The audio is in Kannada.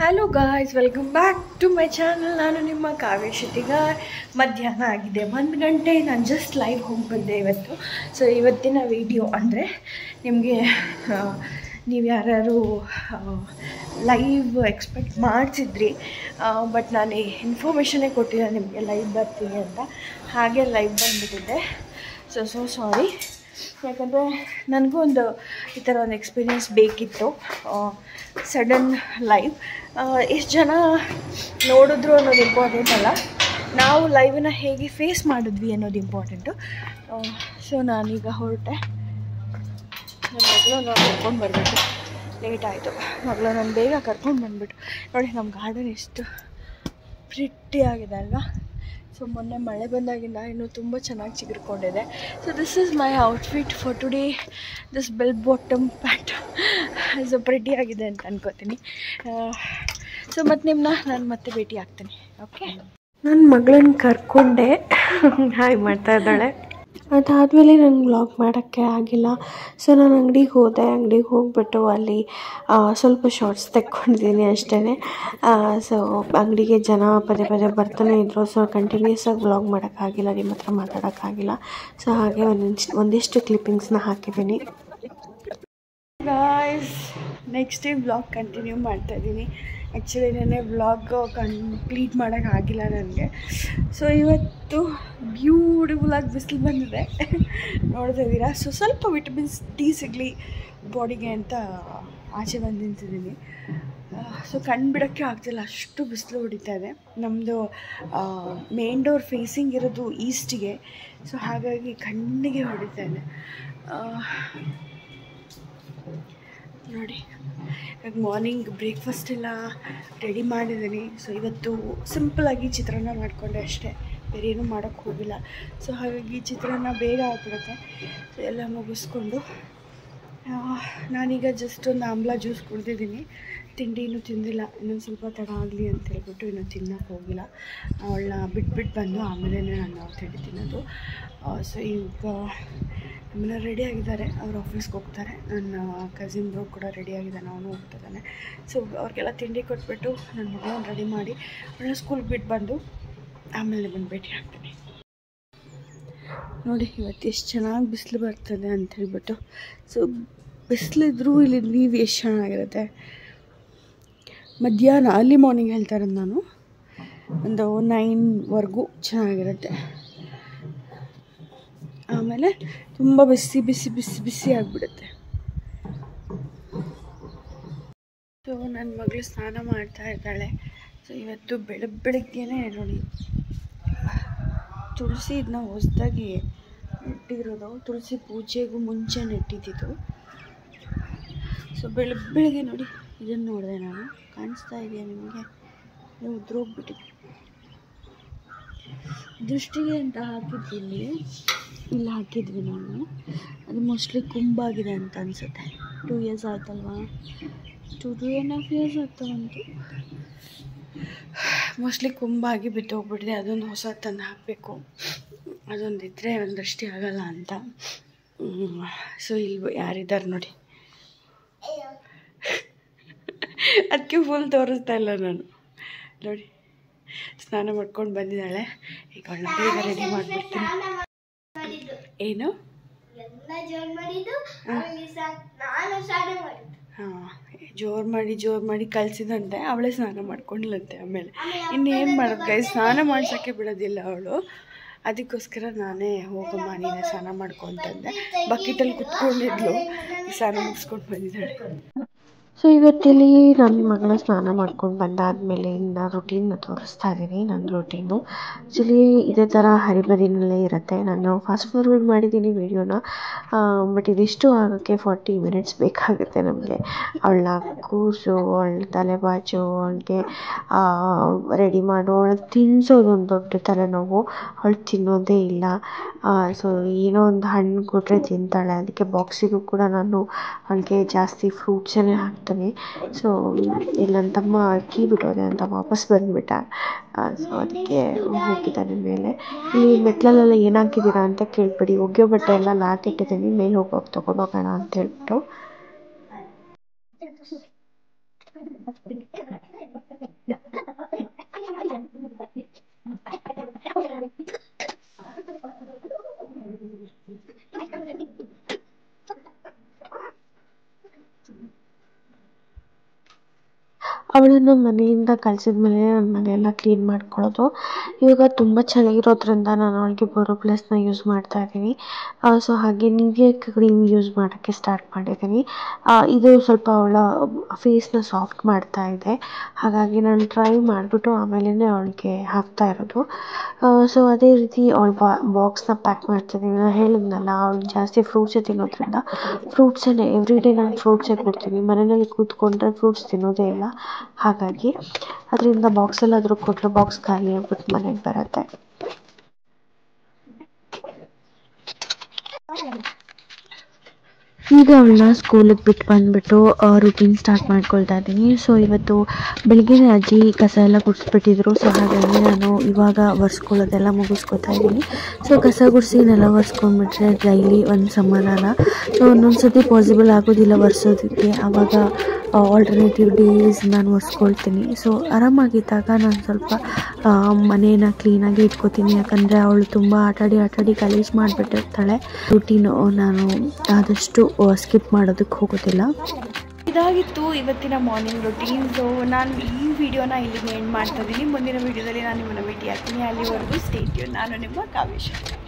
Hello guys, welcome back to my channel. ನಾನು ನಿಮ್ಮ ಕಾವ್ಯ ಶೆಟ್ಟಿಗಾರ್. ಮಧ್ಯಾಹ್ನ ಆಗಿದೆ 1 ಗಂಟೆ. ನಾನು ಜಸ್ಟ್ ಲೈವ್ ಹೋಗಿ ಬಂದೆ ಇವತ್ತು. ಸೊ ಇವತ್ತಿನ ವಿಡಿಯೋ ಅಂದರೆ ನಿಮಗೆ ನೀವು ಯಾರ್ಯಾರು ಲೈವ್ ಎಕ್ಸ್ಪೆಕ್ಟ್ ಮಾಡ್ತಿದ್ರಿ, ಬಟ್ ನಾನು ಇನ್ಫಾರ್ಮೇಷನ್ನೇ ಕೊಟ್ಟಿಲ್ಲ ನಿಮಗೆ ಲೈವ್ ಬರ್ತೀನಿ ಅಂತ. ಹಾಗೆ ಲೈವ್ ಬಂದುಬಿಟ್ಟಿದ್ದೆ. So sorry. ಯಾಕಂದರೆ ನನಗೂ ಈ ಥರ ಒಂದು ಎಕ್ಸ್ಪೀರಿಯೆನ್ಸ್ ಬೇಕಿತ್ತು, ಸಡನ್ ಲೈವ್. ಎಷ್ಟು ಜನ ನೋಡಿದ್ರು ಅನ್ನೋದು ಇಂಪಾರ್ಟೆಂಟ್ ಅಲ್ಲ, ನಾವು ಲೈವನ್ನ ಹೇಗೆ ಫೇಸ್ ಮಾಡಿದ್ವಿ ಅನ್ನೋದು ಇಂಪಾರ್ಟೆಂಟು. ಸೊ ನಾನೀಗ ಹೊರಟೆ. ನನ್ನ ಮಗಳು ನಾನು ಕರ್ಕೊಂಡು ಬರಬೇಕು, ಲೇಟ್ ಆಯಿತು. ಮಗಳು ನಾನು ಬೇಗ ಕರ್ಕೊಂಡು ಬಂದುಬಿಟ್ಟು ನೋಡಿ, ನಮ್ಮ ಗಾರ್ಡನ್ ಎಷ್ಟು ಪ್ರಿಟ್ಟಿಯಾಗಿದೆ ಅಲ್ವಾ. ಸೊ ಮೊನ್ನೆ ಮಳೆ ಬಂದಾಗಿಂದ ಇನ್ನೂ ತುಂಬ ಚೆನ್ನಾಗಿ ಚಿಗುರ್ಕೊಂಡಿದೆ. So this is my outfit for today. This bell bottom pant so ಪ್ರಿಟಿಯಾಗಿದೆ ಅಂತ ಅನ್ಕೋತೀನಿ. ಸೊ ಮತ್ತು ನಿಮ್ಮನ್ನ ನಾನು ಮತ್ತೆ ಭೇಟಿ ಆಗ್ತೀನಿ. ಓಕೆ, ನನ್ನ ಮಗಳನ್ನ ಕರ್ಕೊಂಡೆ, ಹಾಯ್ ಮಾಡ್ತಾ ಇದ್ದಾಳೆ. ಅದಾದಮೇಲೆ ನಂಗೆ ವ್ಲಾಗ್ ಮಾಡೋಕ್ಕೆ ಆಗಿಲ್ಲ. ಸೊ ನಾನು ಅಂಗಡಿಗೆ ಹೋದೆ. ಅಂಗಡಿಗೆ ಹೋಗ್ಬಿಟ್ಟು ಅಲ್ಲಿ ಸ್ವಲ್ಪ ಶಾರ್ಟ್ಸ್ ತೆಕ್ಕೊಂಡಿದ್ದೀನಿ ಅಷ್ಟೇ. ಸೊ ಅಂಗಡಿಗೆ ಜನ ಪದೇ ಪದೇ ಬರ್ತಾನೆ ಇದ್ದರು. ಸೊ ಕಂಟಿನ್ಯೂಸ್ ಆಗಿ ವ್ಲಾಗ್ ಮಾಡೋಕ್ಕಾಗಿಲ್ಲ, ನಿಮ್ಮ ಹತ್ರ ಮಾತಾಡೋಕ್ಕಾಗಿಲ್ಲ. ಸೊ ಹಾಗೆ ಒಂದಿಷ್ಟು ಕ್ಲಿಪ್ಪಿಂಗ್ಸ್ನ ಹಾಕಿದ್ದೀನಿ. Guys, next day vlog continue ಮಾಡ್ತಾಯಿದ್ದೀನಿ. ಆ್ಯಕ್ಚುಲಿ ನೆನ್ನೆ ವ್ಲಾಗ್ ಕಂಪ್ಲೀಟ್ ಮಾಡೋಕ್ಕಾಗಿಲ್ಲ ನನಗೆ. ಸೊ ಇವತ್ತು ಬ್ಯೂಟಿಫುಲ್ಲಾಗಿ ಬಿಸಿಲು ಬಂದಿದೆ, ನೋಡ್ತಾ ಇದ್ದೀರಾ. ಸೊ ಸ್ವಲ್ಪ ವಿಟಮಿನ್ಸ್ ಡಿ ಸಿಗಲಿ ಬಾಡಿಗೆ ಅಂತ ಆಚೆ ಬಂದು ನಿಂತಿದ್ದೀನಿ. ಸೊ ಕಣ್ಣು ಬಿಡೋಕ್ಕೆ ಆಗ್ತಿಲ್ಲ, ಅಷ್ಟು ಬಿಸಿಲು ಹೊಡಿತಾ ಇದೆ. ನಮ್ಮದು ಮೇನ್ ಡೋರ್ ಫೇಸಿಂಗ್ ಇರೋದು ಈಸ್ಟಿಗೆ. ಸೊ ಹಾಗಾಗಿ ಕಣ್ಣಿಗೆ ಹೊಡಿತಾ ಇದೆ. ನೋಡಿ, ಇವಾಗ ಮಾರ್ನಿಂಗ್ ಬ್ರೇಕ್ಫಾಸ್ಟ್ ಎಲ್ಲ ರೆಡಿ ಮಾಡಿದ್ದೀನಿ. ಸೊ ಇವತ್ತು ಸಿಂಪಲಾಗಿ ಚಿತ್ರಾನ್ನ ಮಾಡಿಕೊಂಡೆ ಅಷ್ಟೇ, ಬೇರೆ ಏನೂ ಮಾಡೋಕ್ಕೆ ಹೋಗಿಲ್ಲ. ಸೊ ಹಾಗಾಗಿ ಚಿತ್ರಾನ್ನ ಬೇಗ ಆಗಿಬಿಡುತ್ತೆ. ಸೊ ಎಲ್ಲ ಮುಗಿಸ್ಕೊಂಡು ನಾನೀಗ ಜಸ್ಟ್ ಒಂದು ಆಮ್ಲ ಜ್ಯೂಸ್ ಕುಡಿದಿದ್ದೀನಿ. ತಿಂಡಿ ಇನ್ನೂ ತಿಂದಿಲ್ಲ, ಇನ್ನೊಂದು ಸ್ವಲ್ಪ ತಡ ಆಗಲಿ ಅಂತ ಹೇಳ್ಬಿಟ್ಟು ಇನ್ನೂ ತಿನ್ನೋಕ್ಕೆ ಹೋಗಿಲ್ಲ. ಅವಳನ್ನ ಬಿಟ್ಬಿಟ್ಟು ಬಂದು ಆಮೇಲೆ ನಾನು ತಿಂಡಿ ತಿನ್ನೋದು. ಸೊ ಈಗ ನಮ್ಮನ್ನ ರೆಡಿ ಆಗಿದ್ದಾರೆ, ಅವ್ರು ಆಫೀಸ್ಗೆ ಹೋಗ್ತಾರೆ. ನನ್ನ ಕಸಿನ್ರು ಕೂಡ ರೆಡಿ ಆಗಿದ್ದಾನೆ, ಅವನು ಹೋಗ್ತಿದ್ದಾನೆ. ಸೊ ಅವ್ರಿಗೆಲ್ಲ ತಿಂಡಿ ಕೊಟ್ಬಿಟ್ಟು ನನ್ನ ಮಗಳನ್ನ ರೆಡಿ ಮಾಡಿ ಅವಳನ್ನ ಸ್ಕೂಲ್ಗೆ ಬಿಟ್ಟು ಬಂದು ಆಮೇಲೆ ಬಂದು ಭೇಟಿ ಆಗ್ತೀನಿ. ನೋಡಿ ಇವತ್ತು ಎಷ್ಟು ಚೆನ್ನಾಗಿ ಬಿಸಿಲು ಬರ್ತದೆ ಅಂತ ಹೇಳ್ಬಿಟ್ಟು. ಸೊ ಬಿಸಿಲಿದ್ರೂ ಇಲ್ಲಿ ವ್ಯೂ ಎಷ್ಟು ಚೆನ್ನಾಗಿರುತ್ತೆ. ಮಧ್ಯಾಹ್ನ ಅರ್ಲಿ ಮಾರ್ನಿಂಗ್ ಹೇಳ್ತಾರೆ, ನಾನು ಒಂದು 9ವರೆಗೂ ಚೆನ್ನಾಗಿರುತ್ತೆ. ಆಮೇಲೆ ತುಂಬ ಬಿಸಿ ಬಿಸಿ ಬಿಸಿ ಬಿಸಿ ಆಗಿಬಿಡುತ್ತೆ. ಸೊ ನನ್ನ ಮಗಳು ಸ್ನಾನ ಮಾಡ್ತಾ ಇದ್ದಾಳೆ. ಸೊ ಇವತ್ತು ಬೆಳಗ್ಗೆನೇ ನೋಡಿ, ತುಳಸಿ ಇದನ್ನ ಹೊಸದಾಗಿ ನೆಟ್ಟಿರೋದು, ತುಳಸಿ ಪೂಜೆಗೂ ಮುಂಚೆ ನೆಟ್ಟಿದ್ದು. ಸೊ ಬೆಳಗ್ಗೆ ನೋಡಿ, ಇದನ್ನು ನೋಡಿದೆ ನಾನು, ಕಾಣಿಸ್ತಾ ಇದೆಯಾ ನಿಮಗೆ? ಉದ್ರೋಗ್ಬಿಟ್ಟಿದೆ. ದೃಷ್ಟಿಗೆ ಅಂತ ಹಾಕಿದ್ವಿ, ಇಲ್ಲಿ ಹಾಕಿದ್ವಿ ನಾವು. ಅದು ಮೋಸ್ಟ್ಲಿ ಕುಂಬಾಗಿದೆ ಅಂತ ಅನಿಸುತ್ತೆ. 2 years ಆಯ್ತಲ್ವಾ, 2.5 years ಆಗ್ತಾ ಬಂತು. ಮೋಸ್ಟ್ಲಿ ಕುಂಬಾಗಿ ಬಿದ್ದೋಗ್ಬಿಟ್ಟಿದೆ. ಅದೊಂದು ಹೊಸ ತಂದು ಹಾಕಬೇಕು, ಅದೊಂದಿದ್ದರೆ ಒಂದು ದೃಷ್ಟಿ ಆಗಲ್ಲ ಅಂತ. ಸೊ ಇಲ್ಲಿ ಯಾರಿದ್ದಾರೆ ನೋಡಿ, ಅದಕ್ಕೆ ಫುಲ್ ತೋರಿಸ್ತಾ ಇಲ್ಲ ನಾನು. ನೋಡಿ, ಸ್ನಾನ ಮಾಡ್ಕೊಂಡು ಬಂದಿದ್ದಾಳೆ. ಈಗ ಅವಳನ್ನ ಬೇಗ ರೆಡಿ ಮಾಡಿಬಿಡ್ತೀನಿ. ಏನು? ಹಾಂ, ಜೋರು ಮಾಡಿ ಕಳಿಸಿದಂತೆ. ಅವಳೇ ಸ್ನಾನ ಮಾಡ್ಕೊಂಡಿಲ್ಲಂತೆ. ಆಮೇಲೆ ಇನ್ನೇನು ಮಾಡೋದು ಗೈಸ್, ಸ್ನಾನ ಮಾಡ್ಸೋಕ್ಕೆ ಬಿಡೋದಿಲ್ಲ ಅವಳು. ಅದಕ್ಕೋಸ್ಕರ ನಾನೇ ಹೋಗಮ್ಮ ನೀನೇ ಸ್ನಾನ ಮಾಡ್ಕೊತಂದೆ. ಬಕೆಟಲ್ಲಿ ಕುತ್ಕೊಂಡಿದ್ಲು, ಸ್ನಾನ ಮುಗಿಸ್ಕೊಂಡು ಬಂದಿದ್ದಾಳೆ. ಸೊ ಇವತ್ತಿಲ್ಲಿ ನನ್ನ ಮಗಳ ಸ್ನಾನ ಮಾಡ್ಕೊಂಡು ಬಂದಾದಮೇಲೆ ಇನ್ನು ರುಟೀನ್ನ ತೋರಿಸ್ತಾ ಇದ್ದೀನಿ. ನನ್ನ ರುಟೀನು ಆ್ಯಕ್ಚುಲಿ ಇದೇ ಥರ ಹರಿಬರಿನಲ್ಲೇ ಇರುತ್ತೆ. ನಾನು ಫಾಸ್ಟ್ ಫಾರ್ವರ್ಡ್ ಮಾಡಿದ್ದೀನಿ ವೀಡಿಯೋನ, ಬಟ್ ಇದಿಷ್ಟು ಆಗೋಕ್ಕೆ 40 minutes ಬೇಕಾಗುತ್ತೆ ನಮಗೆ. ಅವಳನ್ನ ಕೂರಿಸು, ಅವಳ ತಲೆಬಾಚು, ಅವಳಿಗೆ ರೆಡಿ ಮಾಡು, ಅವಳಿಗೆ ತಿನ್ನಿಸೋದು ಒಂದು ದೊಡ್ಡ ತಲೆನೋವು. ಅವಳು ತಿನ್ನೋದೇ ಇಲ್ಲ. ಸೊ ಏನೋ ಒಂದು ಹಣ್ಣು ಕೊಟ್ಟರೆ ತಿಂತಾಳೆ. ಅದಕ್ಕೆ ಬಾಕ್ಸಿಗೂ ಕೂಡ ನಾನು ಅವಳಿಗೆ ಜಾಸ್ತಿ ಫ್ರೂಟ್ಸನ್ನೇ ಹಾಕ್ತೀನಿ. ಸೊ ಇಲ್ಲಿ ನನ್ನ ತಮ್ಮ ಕೀ ಬಿಟ್ಟೋದೆ ಅಂತ ವಾಪಸ್ ಬಂದುಬಿಟ್ಟ. ಸೊ ಅದಕ್ಕೆ ಹೋಗಿದ್ದಾನೆ ಮೇಲೆ. ಇಲ್ಲಿ ಮೆಟ್ಲಲ್ಲೆಲ್ಲ ಏನು ಹಾಕಿದ್ದೀರಾ ಅಂತ ಕೇಳ್ಬೇಡಿ, ಒಗೆಯೋ ಬಟ್ಟೆ ಎಲ್ಲ ಹಾಕಿಟ್ಟಿದ್ದೀನಿ, ಮೇಲೆ ಹೋಗೋಕೆ ತೊಗೊಂಡೋಗೋಣ ಅಂತ ಹೇಳ್ಬಿಟ್ಟು. ಅವಳನ್ನು ಮನೆಯಿಂದ ಕಳಿಸಿದ ಮೇಲೆ ನಾನು ಮನೆಯೆಲ್ಲ ಕ್ಲೀನ್ ಮಾಡ್ಕೊಳ್ಳೋದು. ಇವಾಗ ತುಂಬ ಚೆನ್ನಾಗಿರೋದ್ರಿಂದ ನಾನು ಅವಳಿಗೆ ಬೋರೋಪ್ಲಸ್ನ ಯೂಸ್ ಮಾಡ್ತಾ ಇದ್ದೀನಿ. ಸೊ ಹಾಗೆ ನಿವಿಯಾ ಕ್ರೀಮ್ ಯೂಸ್ ಮಾಡೋಕ್ಕೆ ಸ್ಟಾರ್ಟ್ ಮಾಡಿದ್ದೀನಿ. ಇದು ಸ್ವಲ್ಪ ಅವಳ ಫೇಸ್ನ ಸಾಫ್ಟ್ ಮಾಡ್ತಾ ಇದೆ. ಹಾಗಾಗಿ ನಾನು ಟ್ರೈ ಮಾಡಿಬಿಟ್ಟು ಆಮೇಲೆ ಅವಳಿಗೆ ಹಾಕ್ತಾ ಇರೋದು. ಸೊ ಅದೇ ರೀತಿ ಅವಳ ಬಾಕ್ಸ್ನ ಪ್ಯಾಕ್ ಮಾಡ್ತಿದ್ದೀನಿ. ನಾನು ಹೇಳಿದ್ನಲ್ಲ ಅವಳು ಜಾಸ್ತಿ ಫ್ರೂಟ್ಸೇ ತಿನ್ನೋದ್ರಿಂದ ಫ್ರೂಟ್ಸನ್ನೇ ಎವ್ರಿ ಡೇ ನಾನು ಫ್ರೂಟ್ಸೇ ಕೊಡ್ತೀನಿ. ಮನೆಯಲ್ಲಿ ಕೂತ್ಕೊಂಡ್ರೆ ಫ್ರೂಟ್ಸ್ ತಿನ್ನೋದೇ ಇಲ್ಲ. ಹಾಗಾಗಿ ಅದರಿಂದ ಬಾಕ್ಸಲ್ಲಾದರೂ ಕೊಟ್ಟರೆ ಬಾಕ್ಸ್ ಖಾಲಿ ಆಗ್ಬಿಟ್ಟು ಮನೆಗೆ ಬರುತ್ತೆ. ಈಗ ಅವಳನ್ನ ಸ್ಕೂಲಿಗೆ ಬಿಟ್ಟು ಬಂದುಬಿಟ್ಟು ರುಟೀನ್ ಸ್ಟಾರ್ಟ್ ಮಾಡ್ಕೊಳ್ತಾ ಇದ್ದೀನಿ. ಸೊ ಇವತ್ತು ಬೆಳಗ್ಗೆ ಅಜ್ಜಿ ಕಸ ಎಲ್ಲ ಗುಡಿಸ್ಬಿಟ್ಟಿದ್ರು. ಸೊ ಹಾಗಾಗಿ ನಾನು ಇವಾಗ ಒರೆಸ್ಕೊಳ್ಳೋದೆಲ್ಲ ಮುಗಿಸ್ಕೊತಾ ಇದ್ದೀನಿ. ಸೊ ಕಸ ಗುಡಿಸಿ ನೆಲ ಒರೆಸ್ಕೊಂಡ್ಬಿಟ್ರೆ ಡೈಲಿ ಒಂದು ಸಮಾಧಾನ. ಸೊ ಒಂದೊಂದು ಸರ್ತಿ ಪಾಸಿಬಲ್ ಆಗೋದಿಲ್ಲ ಒರೆಸೋದಕ್ಕೆ. ಆವಾಗ ಆಲ್ಟರ್ನೇಟಿವ್ ಡೇಸ್ ನಾನು ಒರೆಸ್ಕೊಳ್ತೀನಿ. ಸೊ ಆರಾಮಾಗಿದ್ದಾಗ ನಾನು ಸ್ವಲ್ಪ ಮನೇನ ಕ್ಲೀನಾಗಿ ಇಟ್ಕೋತೀನಿ. ಯಾಕಂದರೆ ಅವಳು ತುಂಬ ಆಟಾಡಿ ಗಲೀಜು ಮಾಡಿಬಿಟ್ಟಿರ್ತಾಳೆ. ರುಟೀನು ನಾನು ಆದಷ್ಟು ಸ್ಕಿಪ್ ಮಾಡೋದಕ್ಕೆ ಹೋಗೋದಿಲ್ಲ. ಇದಾಗಿತ್ತು ಇವತ್ತಿನ ಮಾರ್ನಿಂಗ್ ರುಟೀನ್ಸು. ನಾನು ಈ ವಿಡಿಯೋನ ಇಲ್ಲಿಗೆ ಎಂಡ್ ಮಾಡ್ತಾ ಇದ್ದೀನಿ. ಮುಂದಿನ ವಿಡಿಯೋದಲ್ಲಿ ನಾನು ನಿಮ್ಮನ್ನು ಭೇಟಿ ಆಗ್ತೀನಿ. ಅಲ್ಲಿವರೆಗೂ ಸ್ಟೇ ಟ್ಯೂನ್. ನಾನು ನಿಮ್ಮ ಕಾವ್ಯ ಶೆಟ್ಟಿ.